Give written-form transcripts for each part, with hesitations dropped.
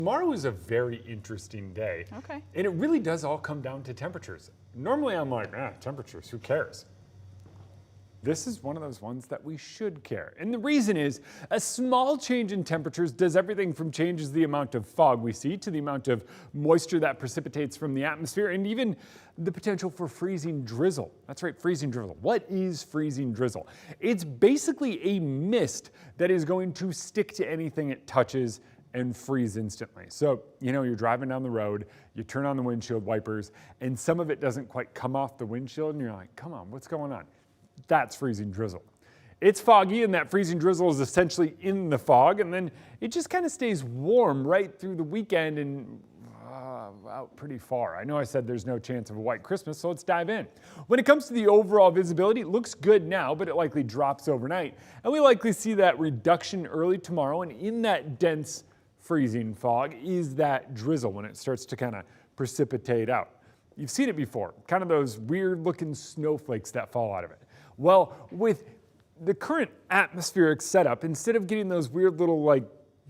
Tomorrow is a very interesting day. Okay. And it really does all come down to temperatures. Normally I'm like, temperatures, who cares? This is one of those ones that we should care. And the reason is a small change in temperatures does everything from changes the amount of fog we see to the amount of moisture that precipitates from the atmosphere and even the potential for freezing drizzle. That's right, freezing drizzle. What is freezing drizzle? It's basically a mist that is going to stick to anything it touches and freeze instantly. So, you're driving down the road, you turn on the windshield wipers, and some of it doesn't quite come off the windshield, and you're like, come on, what's going on? That's freezing drizzle. It's foggy, and that freezing drizzle is essentially in the fog, and then it just kind of stays warm right through the weekend and out pretty far. I know I said there's no chance of a white Christmas, so let's dive in. When it comes to the overall visibility, it looks good now, but it likely drops overnight, and we likely see that reduction early tomorrow, and in that dense freezing fog is that drizzle when it starts to kind of precipitate out. You've seen it before, kind of those weird looking snowflakes that fall out of it. Well, with the current atmospheric setup, instead of getting those weird little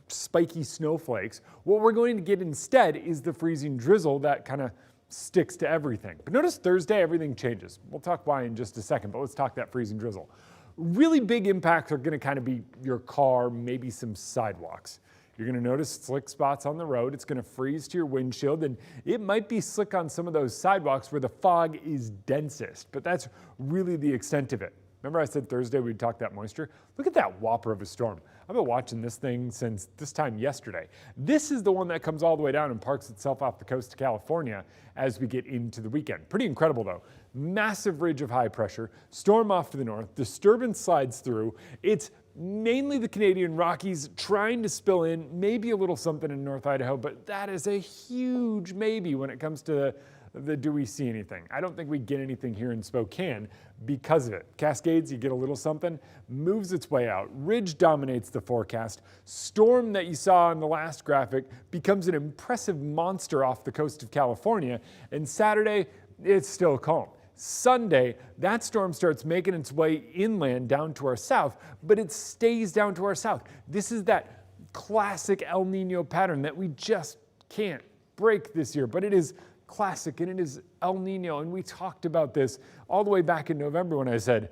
spiky snowflakes, what we're going to get instead is the freezing drizzle that kind of sticks to everything. But notice Thursday, everything changes. We'll talk why in just a second, but let's talk that freezing drizzle. Really big impacts are going to kind of be your car, maybe some sidewalks. You're going to notice slick spots on the road. It's going to freeze to your windshield, and it might be slick on some of those sidewalks where the fog is densest, but that's really the extent of it. Remember I said Thursday we'd talk that moisture? Look at that whopper of a storm. I've been watching this thing since this time yesterday. This is the one that comes all the way down and parks itself off the coast of California as we get into the weekend. Pretty incredible though. Massive ridge of high pressure, storm off to the north, disturbance slides through. It's mainly the Canadian Rockies trying to spill in, maybe a little something in North Idaho, but that is a huge maybe when it comes to the do we see anything. I don't think we get anything here in Spokane because of it. Cascades, you get a little something, moves its way out. Ridge dominates the forecast. Storm that you saw in the last graphic becomes an impressive monster off the coast of California, and Saturday, it's still calm. Sunday, that storm starts making its way inland down to our south, but it stays down to our south. This is that classic El Nino pattern that we just can't break this year, but it is classic and it is El Nino, and we talked about this all the way back in November when I said,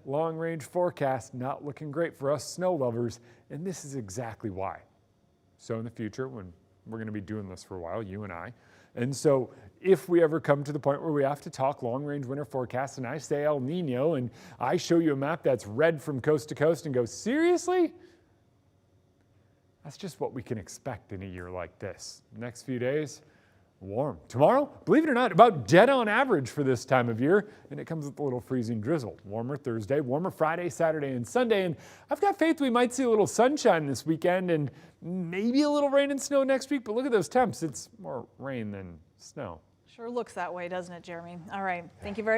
long range forecast not looking great for us snow lovers, and this is exactly why. So in the future, when we're going to be doing this for a while, you and I, and so if we ever come to the point where we have to talk long-range winter forecasts and I say El Nino and I show you a map that's red from coast to coast and go, seriously? That's just what we can expect in a year like this. Next few days, warm. Tomorrow, believe it or not, about dead on average for this time of year, and it comes with a little freezing drizzle. Warmer Thursday, warmer Friday, Saturday, and Sunday, and I've got faith we might see a little sunshine this weekend and maybe a little rain and snow next week, but look at those temps. It's more rain than snow. Sure looks that way, doesn't it, Jeremy? All right, thank you very much.